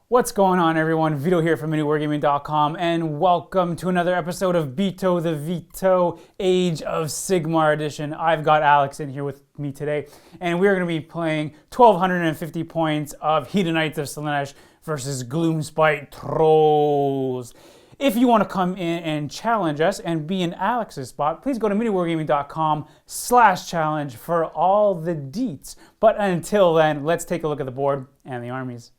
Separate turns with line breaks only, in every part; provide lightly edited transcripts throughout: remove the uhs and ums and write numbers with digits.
What's going on, everyone? Vito here from MiniWarGaming.com, and welcome to another episode of Beato the Vito Age of Sigmar edition. I've got Alex in here with me today, and we're going to be playing 1,250 points of Hedonites of Slaanesh versus Gloomspite Trolls. If you want to come in and challenge us and be in Alex's spot, please go to MiniWarGaming.com/challenge for all the deets. But until then, let's take a look at the board and the armies.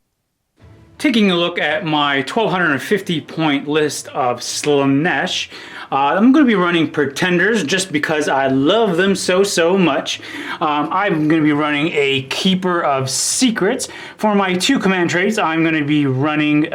Taking a look at my 1,250 point list of Slaanesh, I'm going to be running Pretenders just because I love them so much. I'm going to be running a Keeper of Secrets. For my two command traits, I'm going to be running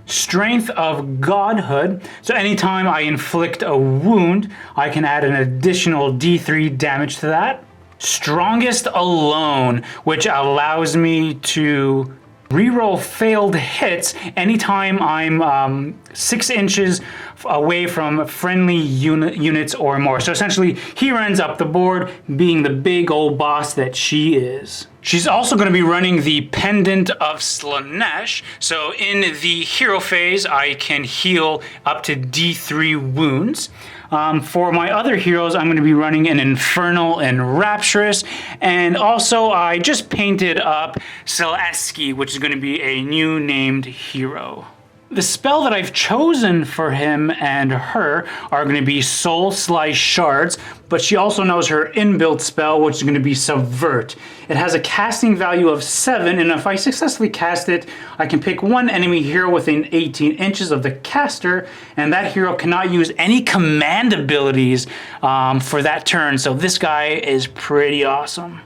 Strength of Godhood. So anytime I inflict a wound, I can add an additional D3 damage to that. Strongest Alone, which allows me to reroll failed hits anytime I'm 6 inches away from friendly units or more. So essentially, he runs up the board being the big old boss that she is. She's also going to be running the Pendant of Slaanesh. So in the hero phase, I can heal up to D3 wounds. For my other heroes, I'm going to be running an Infernal and Rapturous. And also, I just painted up Slaanesh, which is going to be a new named hero. The spell that I've chosen for him and her are going to be Soul Slice Shards, but she also knows her inbuilt spell, which is going to be Subvert. It has a casting value of 7, and if I successfully cast it, I can pick one enemy hero within 18 inches of the caster, and that hero cannot use any command abilities for that turn, so this guy is pretty awesome.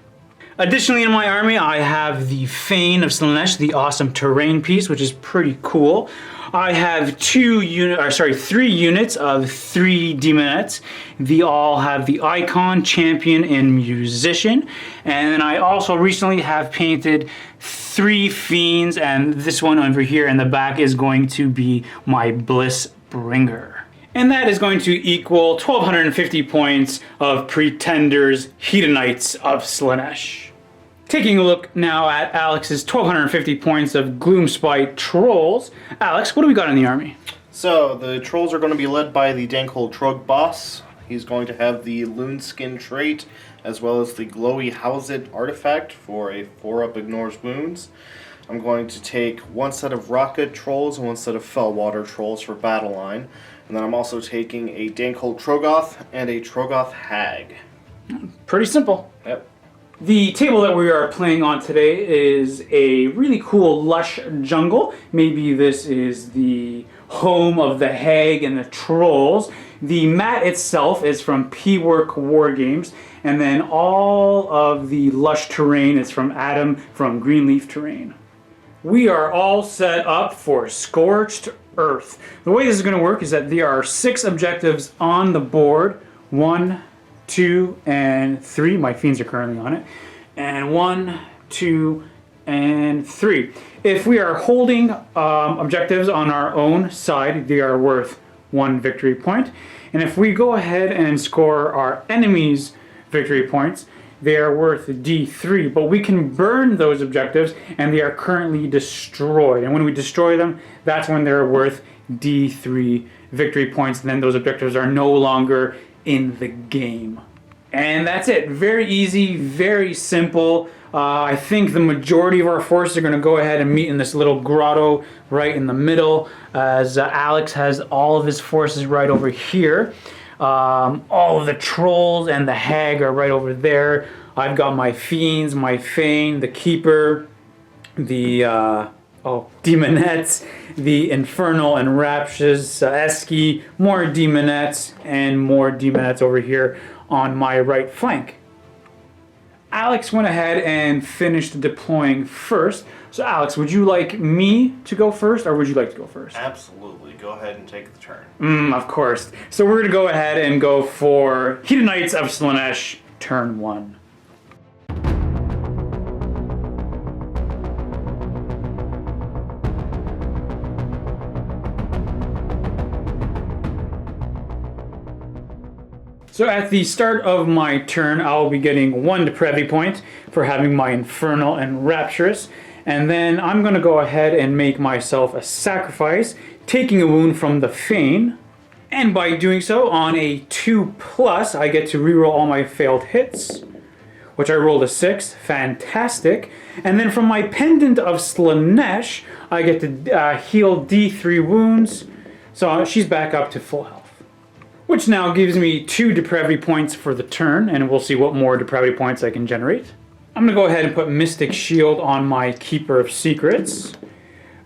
Additionally, in my army, I have the Fane of Slaanesh, the awesome terrain piece, which is pretty cool. I have 3 units of 3 demonettes. They all have the icon, champion, and musician. And then I also recently have painted 3 fiends, and this one over here in the back is going to be my Bliss Bringer. And that is going to equal 1,250 points of Pretenders Hedonites of Slaanesh. Taking a look now at Alex's 1,250 points of Gloomspite Trolls. Alex, what do we got in the army?
So, the Trolls are going to be led by the Dankhold Trog boss. He's going to have the Loon Skin trait, as well as the Glowy Howzit artifact for a 4-up ignores wounds. I'm going to take 1 set of Rocket Trolls and 1 set of Fellwater Trolls for battle line. And then I'm also taking a Dankhold Trogoth and a Trogoth Hag.
Pretty simple.
Yep.
The table that we are playing on today is a really cool lush jungle. Maybe this is the home of the Hag and the Trolls. The mat itself is from P-Work Wargames, and then all of the lush terrain is from Adam from Greenleaf Terrain. We are all set up for Scorched Earth. The way this is going to work is that there are 6 objectives on the board. 1, 2, and 3. My fiends are currently on it. And 1, 2, and 3. If we are holding objectives on our own side, they are worth 1 victory point. And if we go ahead and score our enemies' victory points, they are worth D3, but we can burn those objectives and they are currently destroyed. And when we destroy them, that's when they're worth D3 victory points, and then those objectives are no longer in the game. And that's it. Very easy, very simple. I think the majority of our forces are going to go ahead and meet in this little grotto right in the middle, as Alex has all of his forces right over here. All of the Trolls and the Hag are right over there. I've got my Fiends, my Fane, the Keeper, the Demonettes, the Infernal and Rapturous, Eski, more Demonettes, and more Demonettes over here on my right flank. Alex went ahead and finished deploying first. So Alex, would you like me to go first, or would you like to go first?
Absolutely. Go ahead and take the turn.
Of course. So we're going to go ahead and go for Hedonites of Slaanesh, turn 1. So at the start of my turn, I'll be getting 1 depravity point for having my Infernal and Rapturous. And then I'm going to go ahead and make myself a sacrifice, taking a wound from the Feign. And by doing so, on a 2+, I get to reroll all my failed hits, which I rolled a 6. Fantastic. And then from my Pendant of Slaanesh, I get to heal D3 wounds. So she's back up to full health. Which now gives me 2 depravity points for the turn, and we'll see what more depravity points I can generate. I'm going to go ahead and put Mystic Shield on my Keeper of Secrets.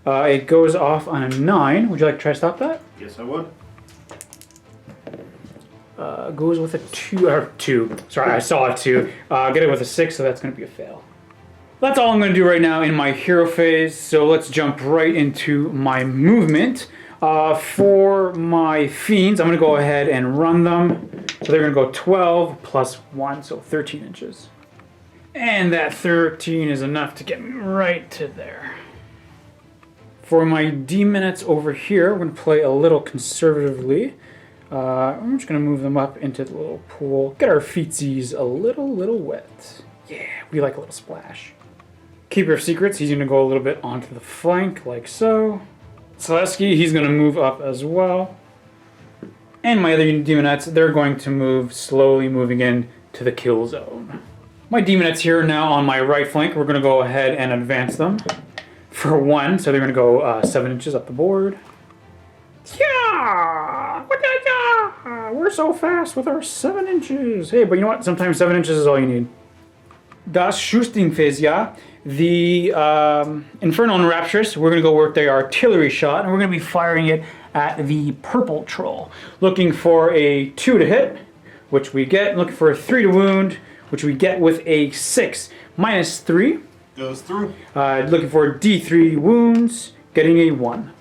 It goes off on a 9. Would you like to try to stop that?
Yes, I would.
Goes with a 2. Sorry, I saw a 2. Get it with a 6, so that's going to be a fail. That's all I'm going to do right now in my hero phase, so let's jump right into my movement. For my Fiends, I'm going to go ahead and run them. So they're going to go 12 plus 1, so 13 inches. And that 13 is enough to get me right to there. For my Demonettes over here, we're going to play a little conservatively. I'm just going to move them up into the little pool. Get our feetsies a little wet. Yeah, we like a little splash. Keeper of Secrets, he's going to go a little bit onto the flank, like so. Selesky, he's going to move up as well. And my other Demonettes, they're going to move, slowly moving in to the kill zone. My Demonettes here now on my right flank, we're going to go ahead and advance them for 1. So they're going to go 7 inches up the board. Yeah! We're so fast with our 7 inches. Hey, but you know what? Sometimes 7 inches is all you need. Das Schustingphase, the Infernal and Rapturous, we're going to go work the artillery shot, and we're going to be firing it at the purple troll. Looking for a 2 to hit, which we get. Looking for a 3 to wound, which we get with a 6. Minus 3.
Goes through.
Looking for D3 wounds, getting a 1.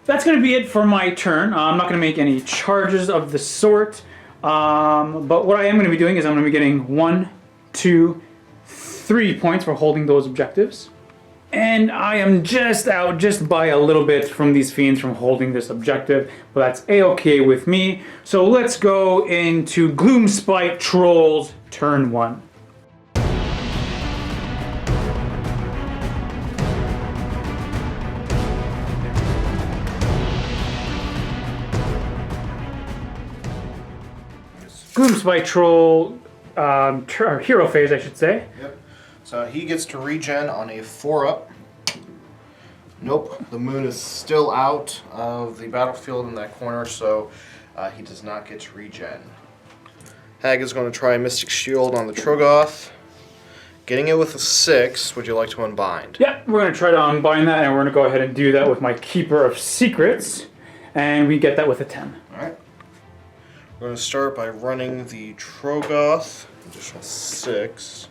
That's going to be it for my turn. I'm not going to make any charges of the sort. But what I am going to be doing is I'm going to be getting 1, 2, 3 points for holding those objectives. And I am just out just by a little bit from these Fiends from holding this objective. But that's A-okay with me. So let's go into Gloomspite Trolls turn 1. Gloomspite Troll, hero phase, I should say.
Yep. So he gets to regen on a 4-up. Nope, the moon is still out of the battlefield in that corner, so he does not get to regen. Hag is going to try Mystic Shield on the Trogoth. Getting it with a 6, would you like to unbind?
Yeah, we're going to try to unbind that, and we're going to go ahead and do that with my Keeper of Secrets. And we get that with a 10.
Alright. We're going to start by running the Trogoth. Additional 6.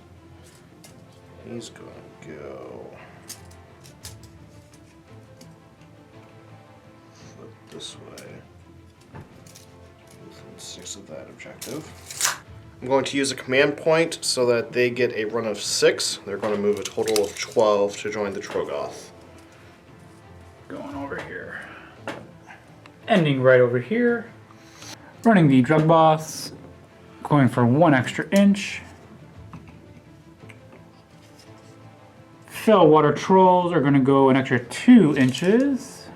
He's going to go... flip this way. Within 6 of that objective. I'm going to use a command point so that they get a run of 6. They're going to move a total of 12 to join the Trogoth.
Going over here. Ending right over here. Running the Drug Boss. Going for 1 extra inch. Fellwater Trolls are going to go an extra 2 inches.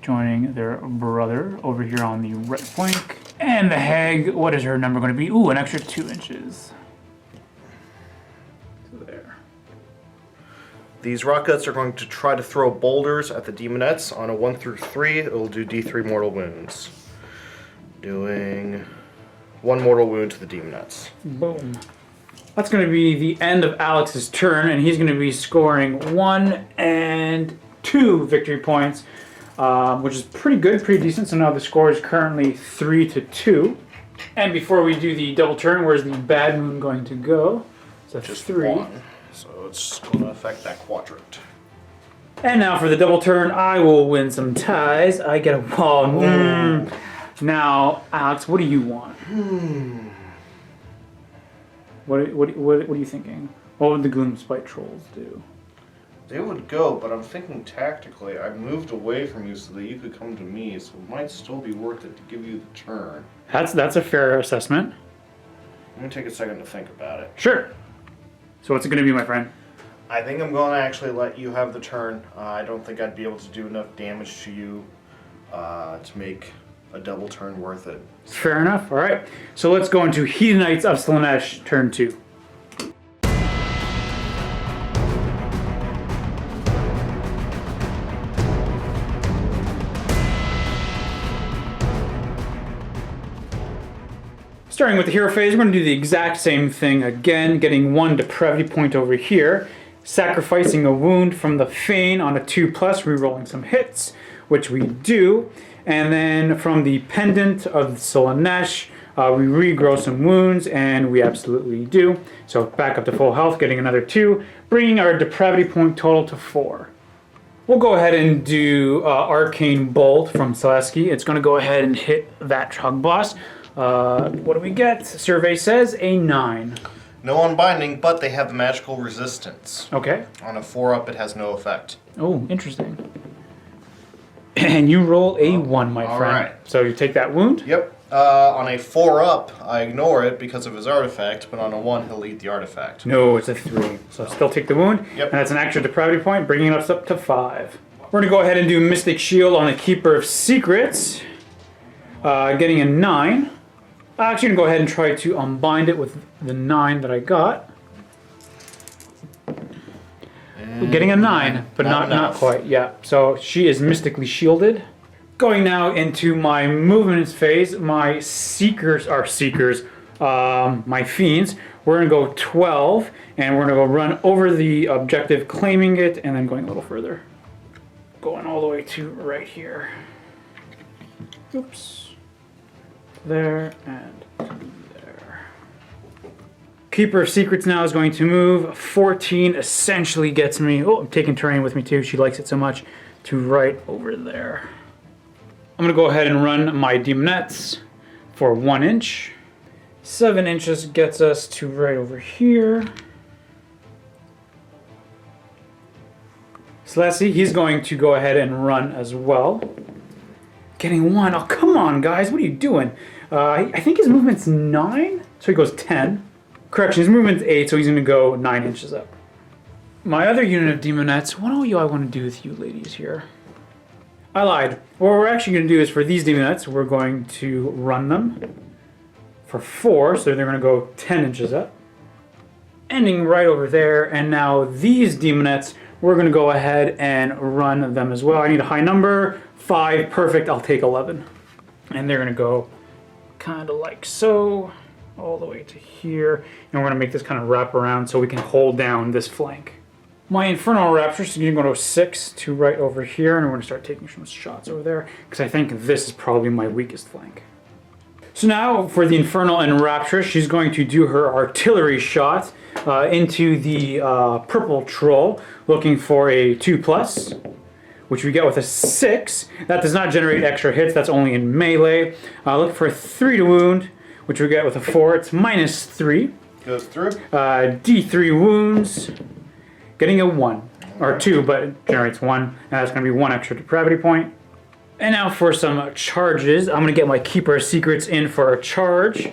Joining their brother over here on the right flank. And the Hag, what is her number going to be? Ooh, an extra 2 inches. So there.
These rockets are going to try to throw boulders at the Demonettes. On a 1 through 3, it will do D3 mortal wounds. Doing 1 mortal wound to the Demonettes.
Boom. That's going to be the end of Alex's turn, and he's going to be scoring 1 and 2 victory points, which is pretty good, pretty decent. So now the score is currently 3-2. And before we do the double turn, where's the bad moon going to go? So
Just
3.
1. So it's going to affect that quadrant.
And now for the double turn, I will win some ties. I get a wall. Now, Alex, what do you want? What are you thinking? What would the Gloomspite Trolls do?
They would go, but I'm thinking tactically. I moved away from you so that you could come to me, so it might still be worth it to give you the turn.
That's a fair assessment.
I'm going to take a second to think about it.
Sure. So what's it going to be, my friend?
I think I'm going to actually let you have the turn. I don't think I'd be able to do enough damage to you to make a double turn worth it.
Fair enough. All right. So let's go into Hedonites of Slaanesh, turn 2. Starting with the hero phase, we're going to do the exact same thing again, getting 1 depravity point over here, sacrificing a wound from the Feign on a 2+, rerolling some hits, which we do, and then from the Pendant of Slaanesh, we regrow some wounds, and we absolutely do. So back up to full health, getting another 2, bringing our depravity point total to 4. We'll go ahead and do Arcane Bolt from Selesky. It's going to go ahead and hit that Trog boss. What do we get? Survey says a 9.
No unbinding, but they have magical resistance.
Okay.
On a 4-up, it has no effect.
Oh, interesting. And you roll a 1, my friend.
Alright.
So you take that wound?
Yep. On a 4-up, I ignore it because of his artifact, but on a 1, he'll eat the artifact.
No, it's a 3. So still take the wound.
Yep.
And that's an extra depravity point, bringing us up to 5. We're going to go ahead and do Mystic Shield on the Keeper of Secrets. Getting a 9. I'm actually going to go ahead and try to unbind it with the 9 that I got. Getting a 9, but not quite. Yeah, so she is mystically shielded. Going now into my movements phase, my my fiends. We're going to go 12, and we're going to go run over the objective, claiming it, and then going a little further. Going all the way to right here. Oops. There and there. Keeper of Secrets now is going to move. 14 essentially gets me. Oh, I'm taking terrain with me too. She likes it so much. To right over there. I'm going to go ahead and run my Demonettes for 1 inch. 7 inches gets us to right over here. Slaanesh, he's going to go ahead and run as well. Getting 1. Oh, come on, guys. What are you doing? I think his movement's 9, so he goes 10. Correction, his movement's 8, so he's going to go 9 inches up. My other unit of Demonettes, what do I want to do with you ladies here? I lied. What we're actually going to do is for these Demonettes, we're going to run them for 4, so they're going to go 10 inches up. Ending right over there, and now these Demonettes, we're going to go ahead and run them as well. I need a high number. 5, perfect, I'll take 11. And they're going to go kind of like so, all the way to here. And we're going to make this kind of wrap around so we can hold down this flank. My Infernal Rapture is going to go to 6 to right over here, and we're going to start taking some shots over there, because I think this is probably my weakest flank. So now, for the Infernal and Rapture, she's going to do her artillery shot into the purple troll, looking for a 2+. Which we get with a 6. That does not generate extra hits, that's only in melee. Looking for a 3 to wound, which we get with a 4. It's -3.
Goes through.
D3 wounds. Getting a 1. Or 2, but it generates 1. And that's going to be 1 extra depravity point. And now for some charges. I'm going to get my Keeper of Secrets in for a charge.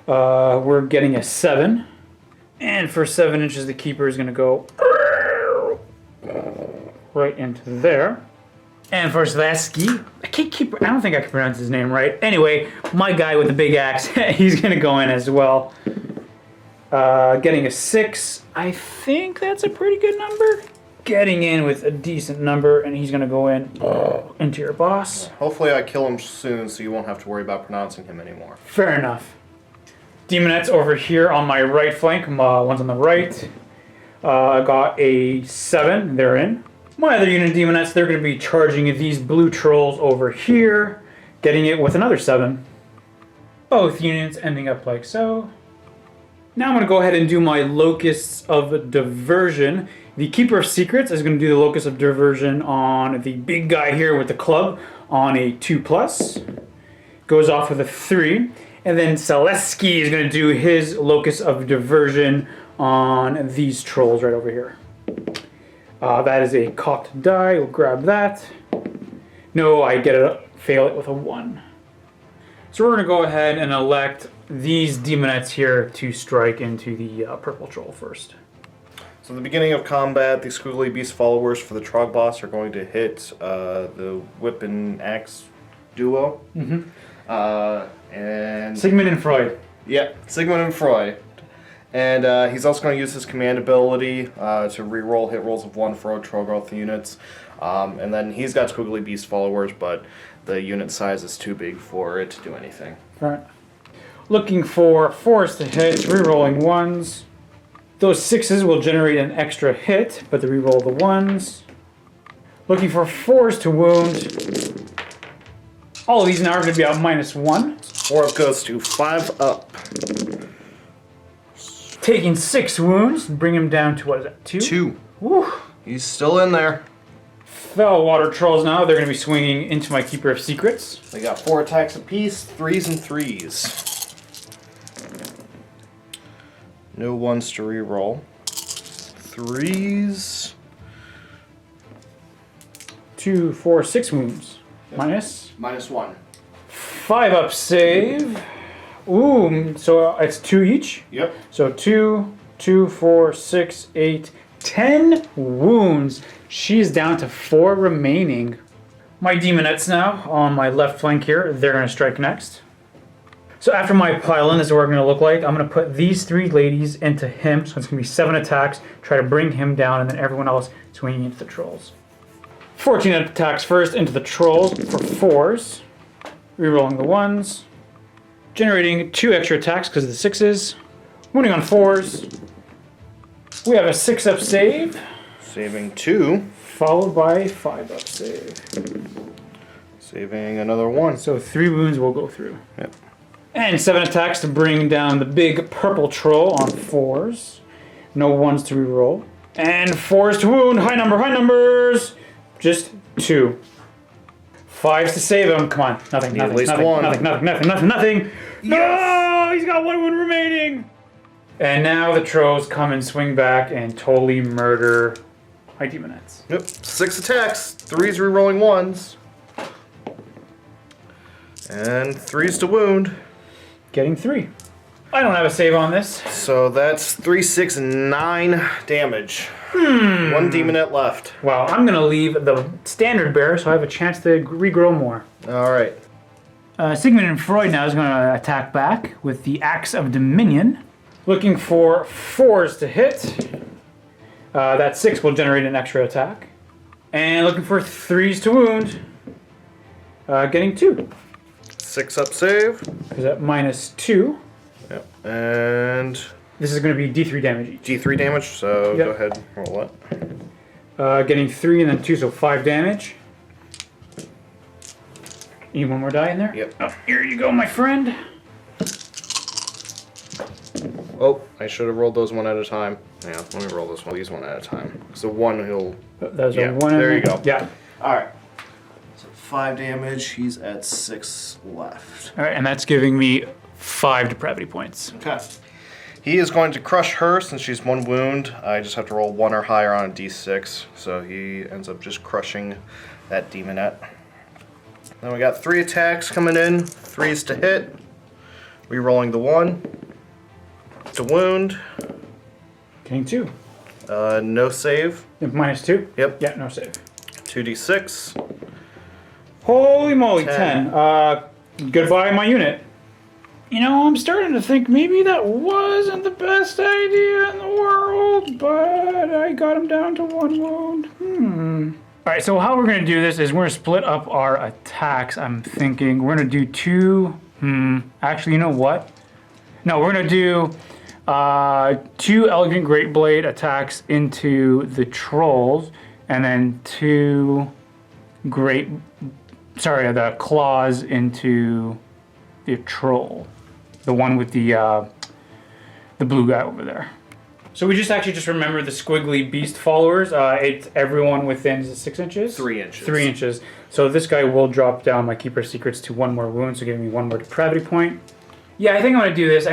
We're getting a 7. And for 7 inches, the Keeper is going to go right into there. And for Slaanesh, I don't think I can pronounce his name right. Anyway, my guy with the big axe, he's gonna go in as well. Getting a 6. I think that's a pretty good number. Getting in with a decent number, and he's gonna go in into your boss.
Hopefully I kill him soon so you won't have to worry about pronouncing him anymore.
Fair enough. Demonettes over here on my right flank. One's on the right. I got a 7. They're in. My other unit of Demonettes, they're going to be charging these blue trolls over here, getting it with another 7. Both units ending up like so. Now I'm going to go ahead and do my Locusts of Diversion. The Keeper of Secrets is going to do the Locust of Diversion on the big guy here with the club on a 2+. Goes off with a 3. And then Selesky is going to do his Locust of Diversion on these trolls right over here. That is a cocked die. We'll grab that. No, I fail it with a 1. So we're going to go ahead and elect these Demonettes here to strike into the purple troll first.
So at the beginning of combat, the Squiggly Beast followers for the Trog boss are going to hit the Whip and Axe duo.
Mm-hmm.
And
Sigmund and Freud.
yeah, Sigmund and Freud. And he's also going to use his command ability to reroll hit rolls of 1 for Troggoth units. And then he's got Squiggly Beast followers, but the unit size is too big for it to do anything.
Right. Looking for 4s to hit, rerolling 1s. Those 6s will generate an extra hit, but they reroll the 1s. Looking for 4s to wound. All of these now are going to be at -1.
4 goes to 5 up.
Taking 6 wounds, bring him down to, what is that, 2?
2.
Woo!
He's still in there.
Fell water trolls now. They're going to be swinging into my Keeper of Secrets.
They got 4 attacks apiece, 3s and 3s. No 1s to reroll. 3s.
2, 4, 6 wounds. Minus.
-1.
5 up save. Ooh, so it's 2 each.
Yep.
So 2, 2, 4, 6, 8, 10 wounds. She's down to 4 remaining. My demonettes now on my left flank here. They're going to strike next. So after my pile-in, this is what we're going to look like. I'm going to put these 3 ladies into him. So it's going to be 7 attacks. Try to bring him down, and then everyone else swinging into the trolls. 14 attacks first into the trolls for 4s. Rerolling the 1s. Generating 2 extra attacks because of the 6s. Wounding on 4s. We have a 6 up save.
Saving 2.
Followed by 5 up save.
Saving another 1.
So 3 wounds will go through.
Yep.
And 7 attacks to bring down the big purple troll on 4s. No 1s to reroll. And 4s to wound. High numbers. Just 2. 5s to save him. Come on. Nothing.
Need at least 1.
Nothing.
Yes!
No! He's got 1 wound remaining. And now the trolls come and swing back and totally murder my demonettes.
Yep. 6 attacks. 3s rerolling 1s. And 3s to wound.
Getting 3. I don't have a save on this.
So that's 3, 6, 9 damage. 1 demonette left.
Well, I'm going to leave the standard bearer so I have a chance to regrow more.
Alright.
Sigmund and Freud now is going to attack back with the Axe of Dominion. Looking for 4s to hit. That 6 will generate an extra attack. And looking for 3s to wound. Getting 2.
6 up save.
Is that -2?
Yep. And
This is going to be D3 damage each.
D3 damage, so
Yep.
go ahead, roll it.
Getting 3 and then 2, so 5 damage. You need 1 more die in there?
Yep.
Oh, here you go, my friend.
Oh, I should have rolled those one at a time. Yeah, let me roll these one at a time. So 1 he'll...
That was
Yeah,
a 1 in
there you go.
Yeah.
Alright. So 5 damage, he's at 6 left.
All right, and that's giving me 5 depravity points.
Okay. He is going to crush her since she's 1 wound. I just have to roll 1 or higher on a d6, so he ends up just crushing that demonette. Then we got 3 attacks coming in, 3s to hit, re-rolling the 1 to wound.
Getting 2.
No save.
-2?
Yep.
Yeah, no save.
2d6.
Holy moly,
10.
10. Goodbye, my unit. You know, I'm starting to think maybe that wasn't the best idea in the world, but I got him down to 1 wound. All right, so how we're going to do this is we're going to split up our attacks, I'm thinking. We're going to do 2... Actually, you know what? No, we're going to do 2 Elegant Great Blade attacks into the trolls, and then 2 the claws into the troll. The one with the blue guy over there. So we just remember the squiggly beast followers. It's everyone within 6 inches?
3 inches.
3 inches. So this guy will drop down my Keeper Secrets to 1 more wound, so giving me 1 more depravity point. Yeah, I think I'm gonna do this. I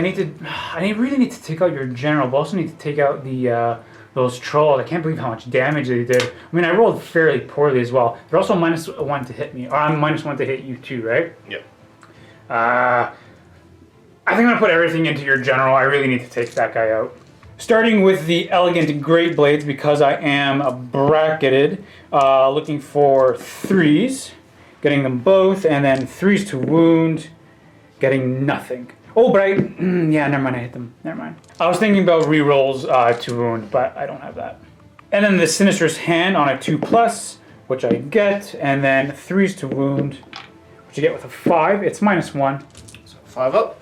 really need to take out your general, but also need to take out the those trolls. I can't believe how much damage they did. I mean, I rolled fairly poorly as well. They're also -1 to hit me, or I'm -1 to hit you too, right?
Yep.
I think I'm gonna put everything into your general. I really need to take that guy out. Starting with the Elegant Great Blades, because I am bracketed, looking for 3s, getting them both, and then 3s to wound, getting nothing. Oh, but yeah, never mind, I hit them. Never mind. I was thinking about rerolls to wound, but I don't have that. And then the Sinister's Hand on a 2+, which I get, and then 3s to wound, which you get with a 5. It's -1.
So 5 up.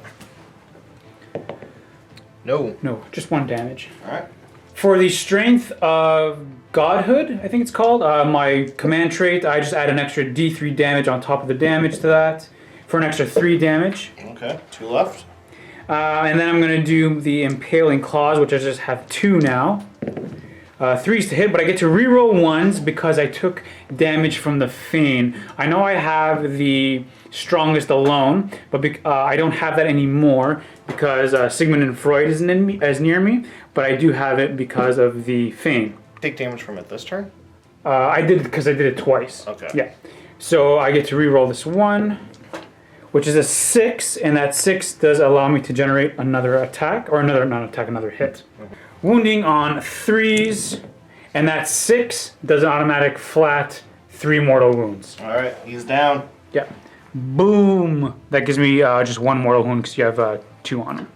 No.
No, just 1 damage.
Alright.
For the Strength of Godhood, I think it's called, my command trait, I just add an extra D3 damage on top of the damage to that for an extra 3 damage.
Okay, 2 left.
And then I'm going to do the Impaling Claws, which I just have 2 now. 3s to hit, but I get to reroll 1s because I took damage from the Feign. I know I have the Strongest alone, but I don't have that anymore because Sigmund and Freud isn't as near me, but I do have it because of the Feign.
Take damage from it this turn?
I did it because I did it twice.
Okay.
Yeah. So I get to reroll this 1, which is a 6, and that 6 does allow me to generate another attack, or another hit. Wounding on 3s, and that 6 does an automatic flat 3 mortal wounds.
Alright, he's down.
Yeah. Boom! That gives me just 1 mortal wound because you have 2 on him.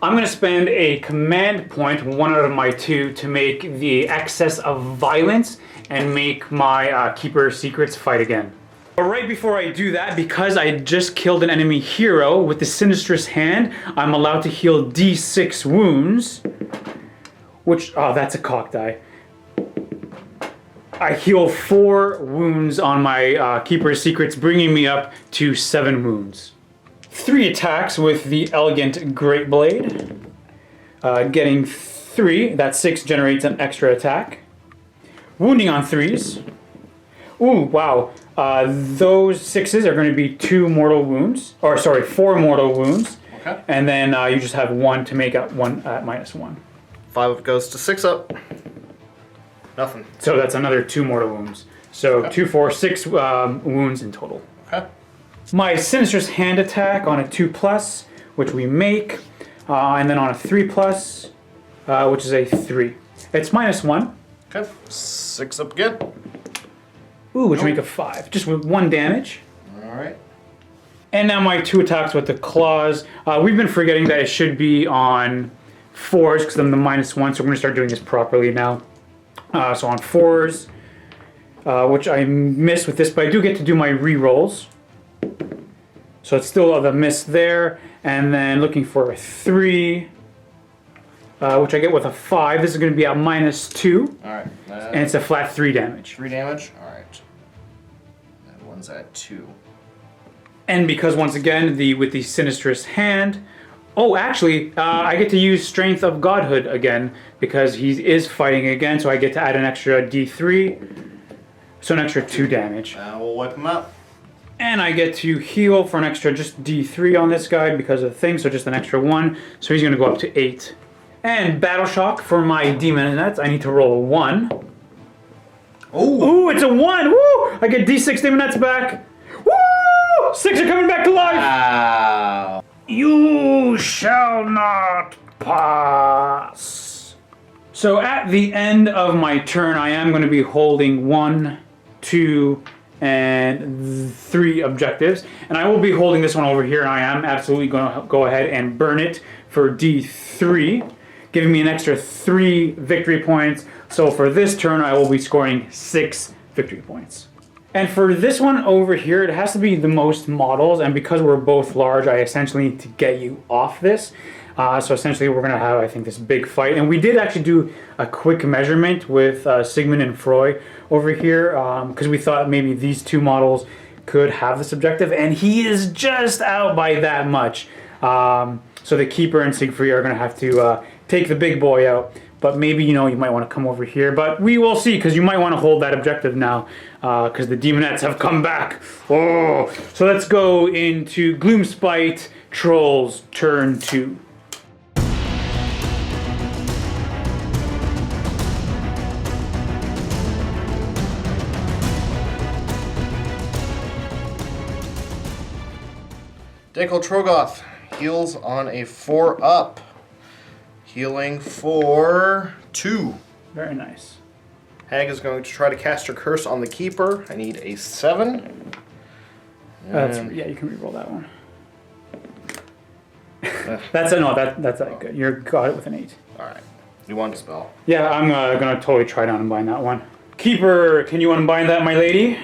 I'm going to spend a command point, 1 out of my 2, to make the excess of violence and make my Keeper Secrets fight again. But right before I do that, because I just killed an enemy hero with the Sinistrous Hand, I'm allowed to heal D6 wounds. Which, oh, that's a cock die. I heal 4 wounds on my Keeper's Secrets, bringing me up to 7 wounds. 3 attacks with the Elegant Great Blade. Getting 3, that 6 generates an extra attack. Wounding on 3s. Ooh, wow. Those 6s are going to be 2 mortal wounds. Or, sorry, 4 mortal wounds.
Okay.
And then you just have 1 to make up 1 at -1.
5 up goes to 6 up. Nothing.
So that's another 2 mortal wounds. So
Okay.
2, 4, 6 wounds in total.
Okay.
My Sinister's Hand attack on a 2+, which we make, and then on a 3+, which is a 3. It's -1.
Okay. 6 up again.
Ooh, which make a 5. Just with 1 damage.
Alright.
And now my 2 attacks with the claws. We've been forgetting that it should be on 4s because I'm the -1, so we're going to start doing this properly now. So on 4s, which I missed with this, but I do get to do my re-rolls. So it's still the miss there, and then looking for a 3, which I get with a 5. This is going to be at -2,
Alright.
and it's a flat 3 damage.
3 damage? Alright. That one's at 2.
And because once again, with the Sinistrous Hand, oh, actually, I get to use Strength of Godhood again because he is fighting again, so I get to add an extra D3, so an extra 2 damage.
We'll wipe him out.
And I get to heal for an extra just D3 on this guy because of the thing, so just an extra 1, so he's going to go up to 8. And Battle Shock for my Demonettes, I need to roll a 1.
Oh!
Ooh, it's a 1! Woo! I get D6 Demonettes back. Woo! 6 are coming back to life!
Wow.
You shall not pass. So at the end of my turn, I am going to be holding 1, 2, and 3 objectives. And I will be holding this one over here, and I am absolutely going to go ahead and burn it for D3, giving me an extra 3 victory points. So for this turn, I will be scoring 6 victory points. And for this one over here, it has to be the most models, and because we're both large, I essentially need to get you off this. So essentially we're going to have, I think, this big fight. And we did actually do a quick measurement with Sigmund and Freud over here, because we thought maybe these 2 models could have this objective, and he is just out by that much. So the Keeper and Siegfried are going to have to take the big boy out. But maybe, you might want to come over here. But we will see, because you might want to hold that objective now, because the Demonettes have come back. Oh, so let's go into Gloomspite Trolls turn 2.
Danko Trogoth heals on a 4 up. Healing for 2.
Very nice.
Hag is going to try to cast her curse on the keeper. I need a 7.
Yeah, you can reroll that one. That's not good. You got it with an 8.
Alright. You want to spell?
Yeah, I'm gonna totally try to unbind that one. Keeper, can you unbind that, my lady?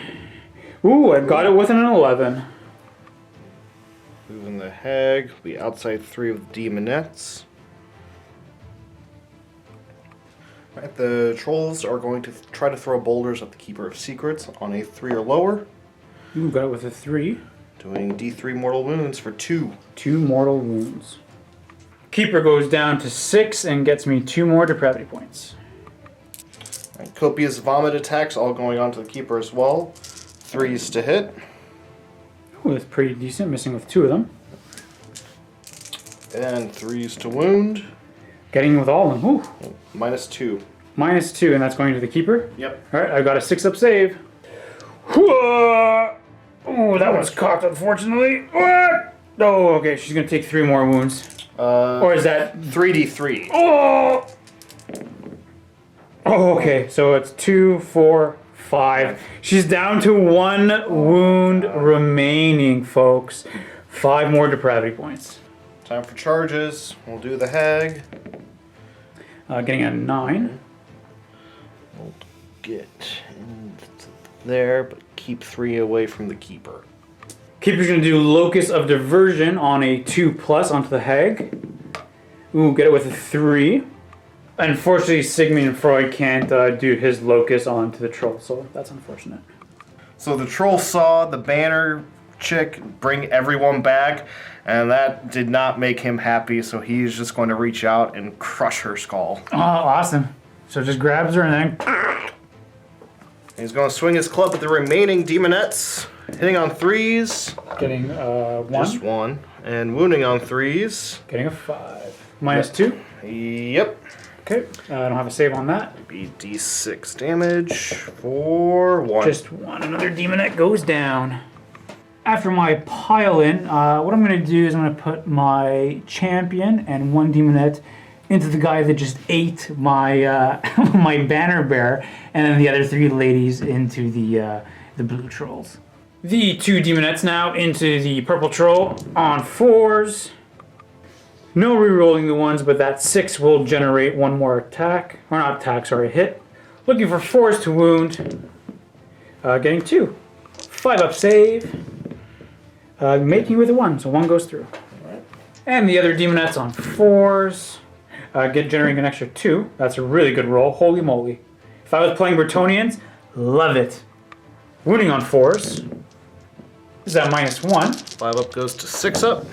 Ooh, I got it with an 11.
Moving the Hag. Be outside 3 of the Demonettes. Right, the trolls are going to try to throw boulders at the Keeper of Secrets on a 3 or lower.
Ooh, got it with a 3.
Doing D3 mortal wounds for 2.
2 mortal wounds. Keeper goes down to 6 and gets me 2 more depravity points.
Right, copious vomit attacks all going on to the Keeper as well. 3s to hit.
Ooh, that's pretty decent, missing with 2 of them.
And 3s to wound.
Getting with all of them. Ooh.
-2.
-2, and that's going to the Keeper?
Yep.
Alright, I've got a 6-up save. Oh, that was cocked, unfortunately. Oh, okay, she's gonna take 3 more wounds. Or is that
3d3?
Oh! Oh, okay, so it's 2, 4, 5. She's down to 1 wound remaining, folks. 5 more depravity points.
Time for charges. We'll do the Hag.
Getting a 9.
We'll get there, but keep 3 away from the Keeper.
Keeper's gonna do Locus of Diversion on a 2+ onto the Hag. Ooh, get it with a 3. Unfortunately, Sigmund and Freud can't do his Locus onto the troll, so that's unfortunate.
So the troll saw the banner chick bring everyone back, and that did not make him happy, so he's just going to reach out and crush her skull.
Oh, awesome. So just grabs her and then...
He's going to swing his club at the remaining demonettes, hitting on 3s.
Getting 1.
Just 1. And wounding on 3s.
Getting a 5. -2.
Yep.
Okay, I don't have a save on that.
Be d6 damage for 1.
Just 1. Another demonette goes down. After my pile in, what I'm going to do is I'm going to put my champion and 1 demonette into the guy that just ate my my banner bear, and then the other 3 ladies into the blue trolls. The 2 demonettes now into the purple troll on 4s. No re-rolling the ones, but that 6 will generate 1 more attack. Or not attack, sorry, hit. Looking for 4s to wound. Getting 2. 5-up save. Making with a 1, so 1 goes through.
Alright.
And the other demonettes on 4s. Generating an extra 2. That's a really good roll. Holy moly. If I was playing Bretonians, love it. Wounding on 4s. Is that -1?
5-up goes to 6-up.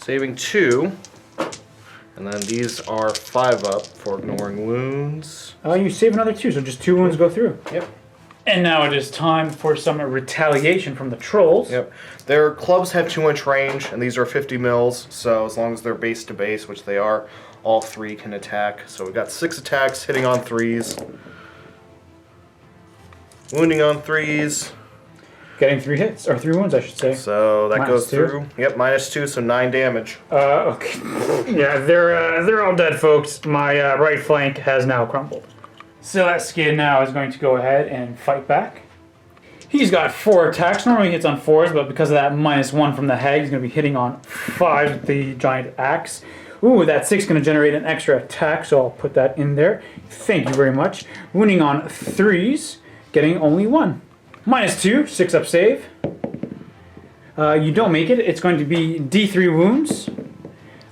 Saving 2. And then these are 5-up for ignoring wounds.
You save another 2, so just 2 wounds go through.
Yep.
And now it is time for some retaliation from the trolls.
Yep. Their clubs have 2-inch range, and these are 50 mils, so as long as they're base to base, which they are, all 3 can attack. So we've got 6 attacks, hitting on 3s. Wounding on 3s.
Getting 3 hits, or 3 wounds, I should say.
So that goes
-2.
through. Yep, -2, so 9 damage.
Okay. Yeah, they're all dead, folks. My right flank has now crumbled. So that skin now is going to go ahead and fight back. He's got 4 attacks. Normally he hits on 4s, but because of that -1 from the Hag, he's going to be hitting on 5 with the giant axe. Ooh, that 6 is going to generate an extra attack, so I'll put that in there. Thank you very much. Wounding on 3s, getting only 1. -2, 6-up save. You don't make it. It's going to be D3 wounds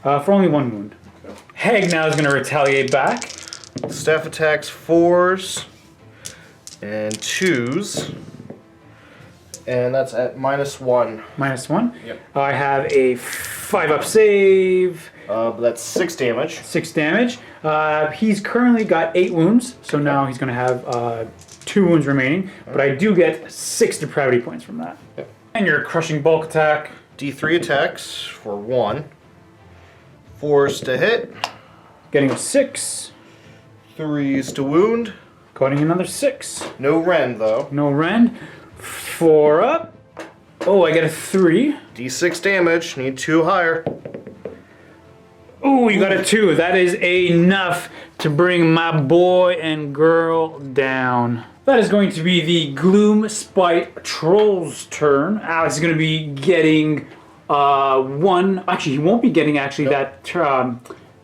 for only 1 wound. Hag now is going to retaliate back.
Staff attacks 4s and 2s. And that's at -1.
-1.
Yep.
I have a 5-up save.
But that's 6 damage.
6 damage. He's currently got 8 wounds, so now he's going to have 2 wounds remaining. But I do get 6 depravity points from that.
Yep.
And your crushing bulk attack.
D3 attacks for 1. 4s to hit.
Getting a 6.
3s to wound.
Cutting another 6.
No rend though.
No rend. 4 up. Oh, I get a 3.
D6 damage. Need 2 higher.
Ooh, you got a 2. That is enough to bring my boy and girl down. That is going to be the Gloomspite Troll's turn. Alex is going to be getting 1. Actually, he won't be getting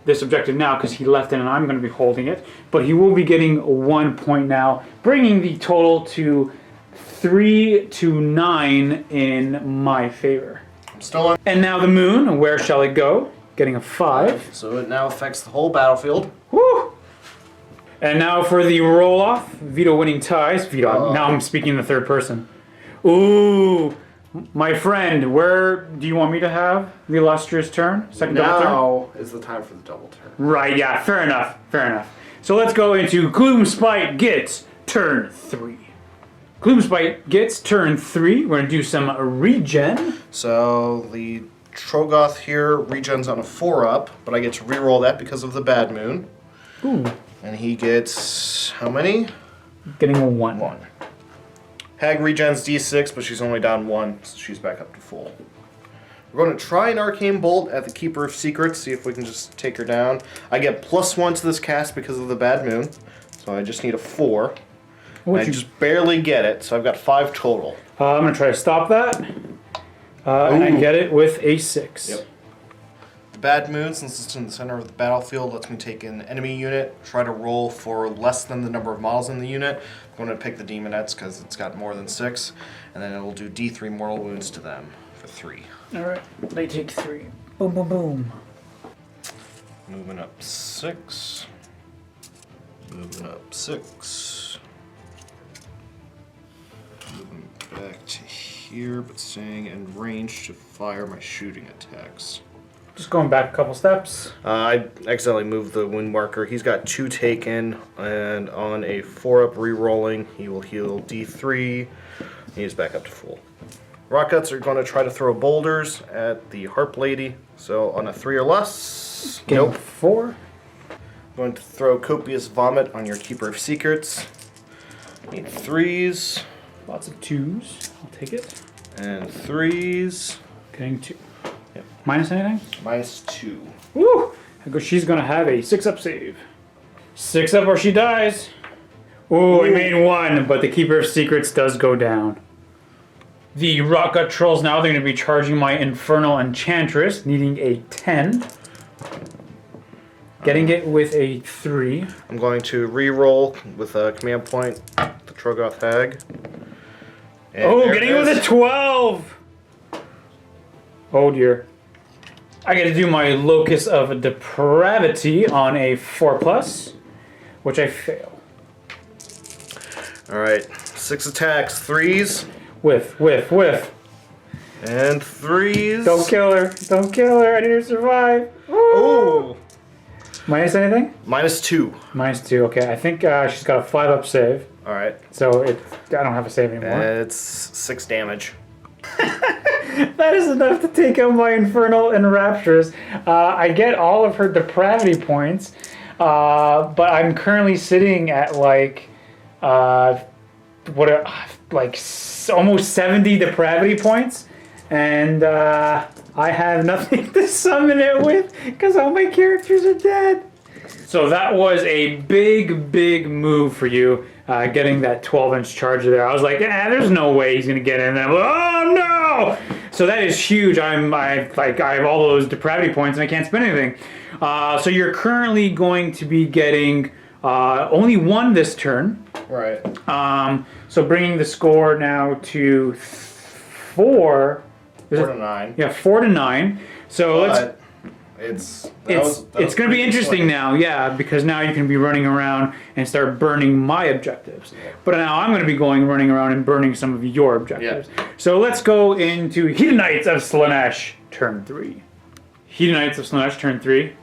this objective now because he left it and I'm going to be holding it. But he will be getting 1 point now, bringing the total to 3 to 9 in my favor.
I'm still on.
And now the moon. Where shall it go? Getting a 5.
So it now affects the whole battlefield.
Woo! And now for the roll-off. Vito winning ties. Vito, now I'm speaking in the third person. Ooh! My friend, where do you want me to have the illustrious turn? Second double turn?
Now is the time for the double turn.
Right, yeah, fair enough, fair enough. So let's go into Gloomspite Gitz, turn 3. Gloomspite Gitz, turn 3. We're going to do some regen.
So the Trogoth here regens on a 4-up, but I get to reroll that because of the bad moon.
Ooh.
And he gets how many?
Getting a 1.
1. Hag regens D6, but she's only down 1, so she's back up to full. We're going to try an Arcane Bolt at the Keeper of Secrets, see if we can just take her down. I get +1 to this cast because of the bad moon, so I just need a 4. And I just barely get it, so I've got 5 total.
I'm going to try to stop that. And I get it with a 6.
Yep. The bad moon, since it's in the center of the battlefield, lets me take an enemy unit, try to roll for less than the number of models in the unit. I'm going to pick the Demonettes because it's got more than 6, and then it'll do D3 mortal wounds to them for 3.
Alright, they take 3. Boom, boom, boom.
Moving up 6. Moving up 6. Moving back to here, but staying in range to fire my shooting attacks.
Just going back a couple steps.
I accidentally moved the wound marker. He's got 2 taken, and on a 4-up re-rolling, he will heal D3. He's back up to full. Rockguts are going to try to throw boulders at the Harp Lady. So on a 3 or less,
Getting 4.
Going to throw Copious Vomit on your Keeper of Secrets. Need 3s.
Lots of 2s. I'll take it.
And 3s.
Getting 2. Yep. Minus anything?
-2.
Woo! She's going to have a 6-up save. 6-up or she dies. Ooh, I made 1, but the Keeper of Secrets does go down. The Rockgut Trolls now, they're going to be charging my Infernal Enchantress, needing a 10. Getting it with a 3.
I'm going to re-roll with a command point, the Trogoth Hag. And
getting it with a 12! Oh dear. I get to do my Locus of Depravity on a 4+, which I fail.
Alright, 6 attacks, 3s.
Whiff.
And 3s.
Don't kill her. Don't kill her. I need her to survive.
Ooh!
Minus anything?
-2.
-2. Okay, I think she's got a 5-up save.
Alright.
So I don't have a save anymore.
It's 6 damage.
That is enough to take out my Infernal and Raptures. I get all of her depravity points, but I'm currently sitting at almost 70 depravity points, and I have nothing to summon it with because all my characters are dead. So that was a big move for you, getting that 12-inch charger there. I was like, there's no way he's gonna get in there. Oh no! So that is huge. I have all those depravity points and I can't spend anything. So you're currently going to be getting only 1 this turn.
Right.
So bringing the score now to 4.
4 to 9.
Yeah, 4 to 9. So
But
it's going to be interesting now, yeah, because now you can be running around and start burning my objectives. But now I'm going to be running around and burning some of your objectives.
Yeah.
So let's go into Hedonites of Slaanesh, turn 3. Hedonites of Slaanesh, turn 3.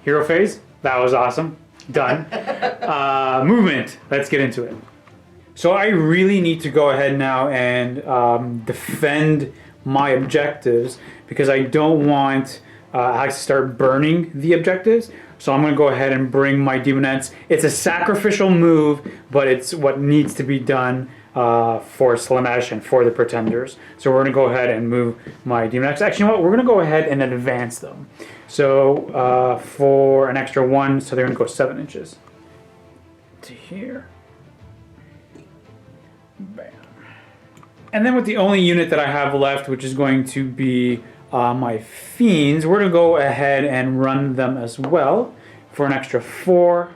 Hero phase. That was awesome. Done. Movement. Let's get into it. So I really need to go ahead now and defend my objectives because I don't want I start burning the objectives. So I'm going to go ahead and bring my Demonettes. It's a sacrificial move, but it's what needs to be done for Slaanesh and for the Pretenders. So we're going to go ahead and move my Demonettes. Actually, you know what? We're going to go ahead and advance them. So for an extra 1, so they're going to go 7 inches. To here. Bam. And then with the only unit that I have left, which is going to be my Fiends, we're going to go ahead and run them as well for an extra 4.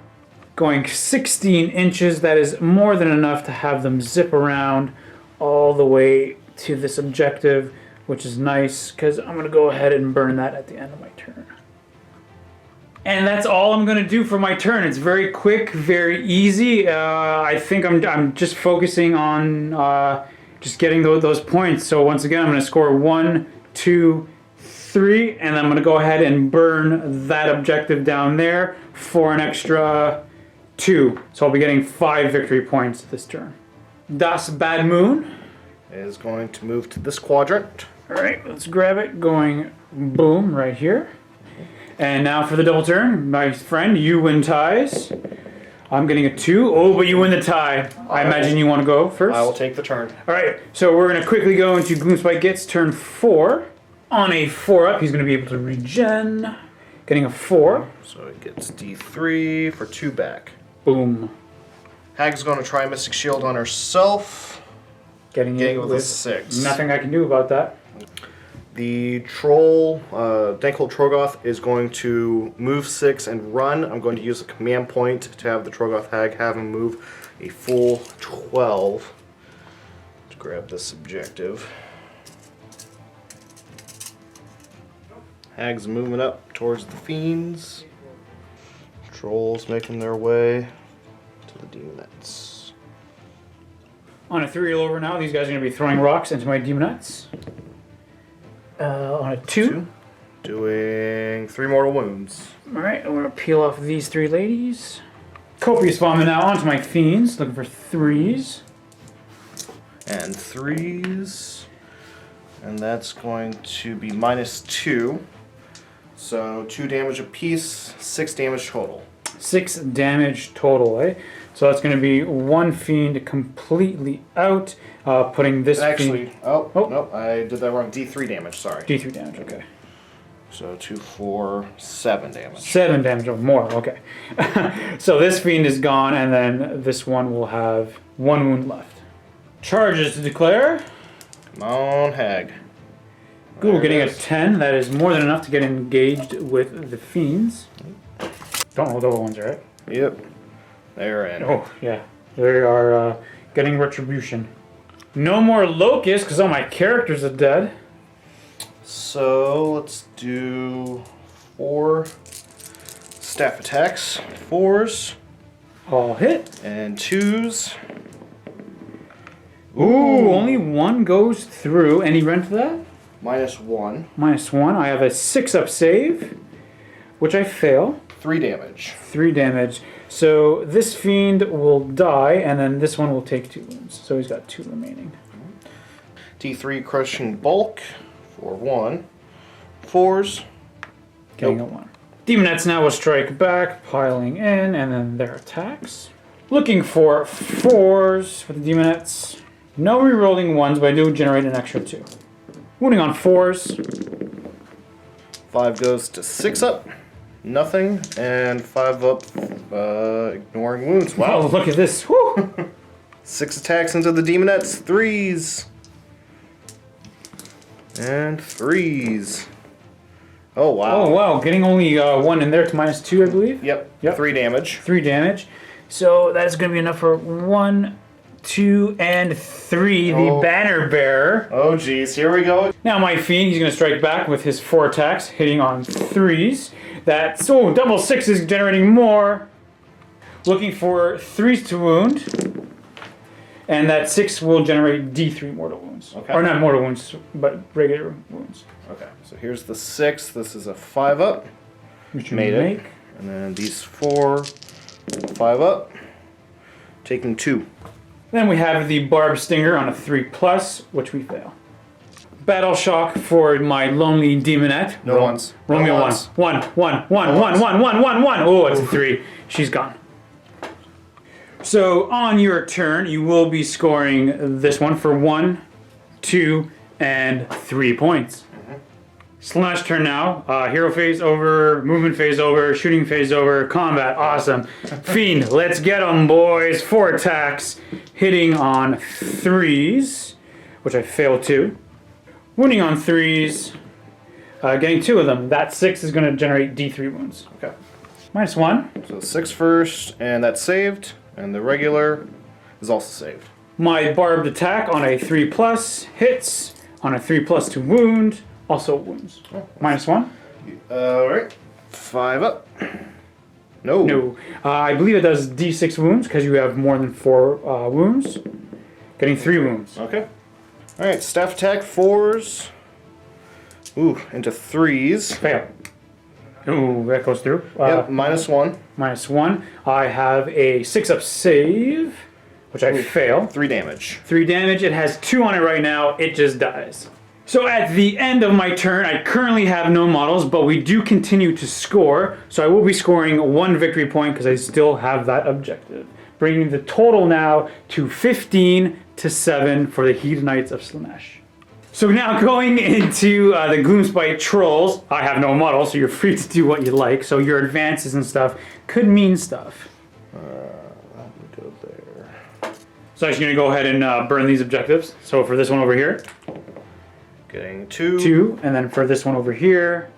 Going 16 inches, that is more than enough to have them zip around all the way to this objective, which is nice because I'm going to go ahead and burn that at the end of my turn. And that's all I'm going to do for my turn. It's very quick, very easy. I think I'm just focusing on just getting those points. So once again, I'm going to score 1, 2, 3, and I'm going to go ahead and burn that objective down there for an extra 2. So I'll be getting 5 victory points this turn. Das Bad Moon
is going to move to this quadrant.
All right, let's grab it. Going boom right here. And now for the double turn, my friend, you win ties. I'm getting a 2. Oh, but you win the tie. I imagine you want to go first?
I will take the turn.
All right, so we're going to quickly go into Gloomspite Gitz turn 4. On a 4-up, he's going to be able to regen. Getting a 4.
So it gets D3 for 2 back.
Boom.
Hag's going to try Mystic Shield on herself.
Getting it
with a 6.
Nothing I can do about that.
The troll, Dankhold Trogoth, is going to move 6 and run. I'm going to use a command point to have the Trogoth Hag have him move a full 12 to grab this objective. Hag's moving up towards the Fiends. Trolls making their way to the Demonettes.
On a 3 over now, these guys are going to be throwing rocks into my Demonettes. On a 2.
Doing 3 mortal wounds.
Alright, I'm going to peel off these 3 ladies. Copious bombing now onto my Fiends, looking for 3s.
And 3s. And that's going to be -2. So 2 damage apiece, 6 damage total.
6 damage total, eh? So that's going to be 1 Fiend completely out, putting this
Actually,
Fiend...
no, I did that wrong. D3 damage, sorry.
D3 damage, okay.
So 2, 4, 7 damage.
7 damage or more, okay. So this Fiend is gone, and then this one will have 1 wound left. Charges to declare.
Come on, Hag.
Ooh, getting a 10. That is more than enough to get engaged with the Fiends. Don't hold over ones, right?
Yep. They're in.
Oh, yeah. They are getting retribution. No more Locusts, because all my characters are dead.
So, let's do 4 staff attacks. 4s.
All hit.
And 2s.
Ooh, only 1 goes through. Any rent to that?
-1.
-1. I have a 6-up save, which I fail.
3 damage.
3 damage. So this Fiend will die, and then this one will take 2 wounds. So he's got 2 remaining.
D3 crushing bulk for 1. 4s.
Getting a 1. Demonettes now will strike back, piling in, and then their attacks. Looking for 4s for the Demonettes. No rerolling 1s, but I do generate an extra 2. Wounding on 4s.
5 goes to 6 up. Nothing. And 5 up, ignoring wounds.
Wow,
Wow.
look at this. Woo!
6 attacks into the Demonettes. 3s. And 3s. Oh, wow.
Oh, wow. Getting only 1 in there to -2, I believe.
Yep. 3 damage.
3 damage. So that is going to be enough for 1, 2, and 3. The
Oh.
Banner Bearer.
Oh, geez. Here we go.
Now my Fiend, he's going to strike back with his 4 attacks, hitting on 3s. That's, double 6 is generating more. Looking for 3s to wound. And that 6 will generate D3 mortal wounds.
Okay.
Or not mortal wounds, but regular wounds.
Okay, so here's the 6. This is a 5 up.
Which you
Made it.
make.
And then these 4, 5 up. Taking 2.
Then we have the Barb Stinger on a 3+, which we fail. Battle Shock for my lonely Demonette.
No ones.
Roll me
No
a 1.
ones.
1, 1, 1, 1, 1, 1, 1, 1. Oh, it's a 3. She's gone. So on your turn, you will be scoring this one for 1, 2, and 3 points. Slaanesh turn now. Hero phase over, movement phase over, shooting phase over, combat. Awesome. Fiend, let's get them, boys. 4 attacks, hitting on 3s, which I failed to. Wounding on 3s, getting 2 of them. That 6 is going to generate D3 wounds.
Okay.
-1.
So 6 first, and that's saved. And the regular is also saved.
My barbed attack on a 3+ hits, on a 3+ to wound, also wounds. -1.
Alright. 5 up. No.
No. I believe it does D6 wounds because you have more than 4 wounds. Getting 3 wounds.
Okay. Alright, staff attack 4s. Ooh, into 3s.
Fail. Ooh, that goes through.
Yep, -1.
-1. I have a 6-up save, which I fail.
3 damage.
3 damage. It has 2 on it right now. It just dies. So at the end of my turn, I currently have no models, but we do continue to score. So I will be scoring 1 victory point because I still have that objective. Bringing the total now to 15-7 for the Hedonites of Slaanesh. So now going into the Gloomspite trolls, I have no model, so you're free to do what you like. So your advances and stuff could mean stuff.
That would go there.
So I'm just going to go ahead and burn these objectives. So for this one over here,
Getting 2.
2, and then for this one over here,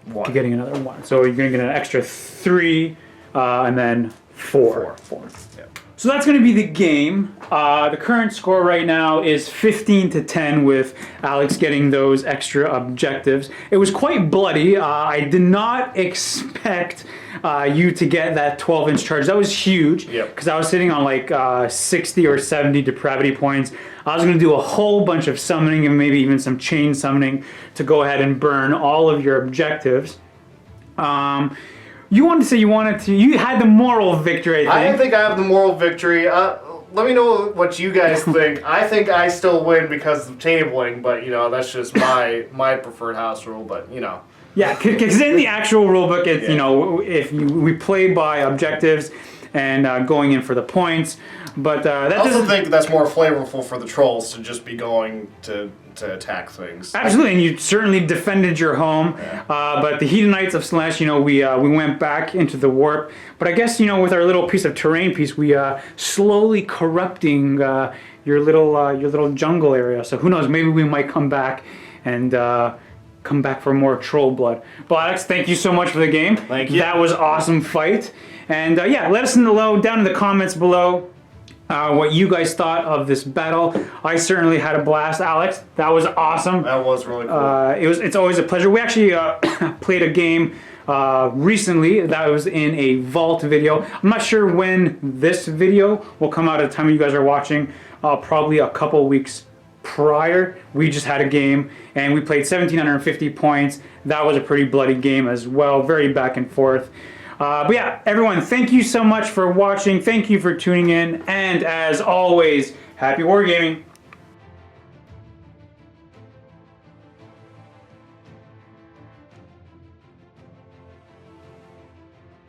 1.
you're getting another 1. So you're going to get an extra 3, and then 4.
Yep.
So that's going to be the game. The current score right now is 15-10 with Alex getting those extra objectives. It was quite bloody. I did not expect you to get that 12-inch charge. That was huge because I was sitting on like 60 or 70 depravity points. I was going to do a whole bunch of summoning and maybe even some chain summoning to go ahead and burn all of your objectives. You wanted to say you had the moral victory, I think.
I think I have the moral victory. Let me know what you guys think. I think I still win because of tabling, but you know, that's just my preferred house rule, but you know.
Yeah, because in the actual rulebook, it's, you know, we play by objectives and going in for the points, but that
I also
doesn't
think that's more flavorful for the trolls to just be going to attack things.
Absolutely, and you certainly defended your home. But the Hedonites of Slaanesh, you know, we went back into the warp. But I guess, you know, with our little piece of terrain piece, we slowly corrupting your little jungle area. So who knows? Maybe we might come back and come back for more troll blood. But Alex, thank you so much for the game.
Thank you.
That was awesome fight. And yeah, let us know down in the comments below. What you guys thought of this battle. I certainly had a blast, Alex. That was awesome.
That was really cool.
It's always a pleasure. We actually played a game recently that was in a vault video. I'm not sure when this video will come out at the time you guys are watching. Probably a couple weeks prior. We just had a game and we played 1,750 points. That was a pretty bloody game as well. Very back and forth. But yeah, everyone, thank you so much for watching. Thank you for tuning in. And as always, happy wargaming.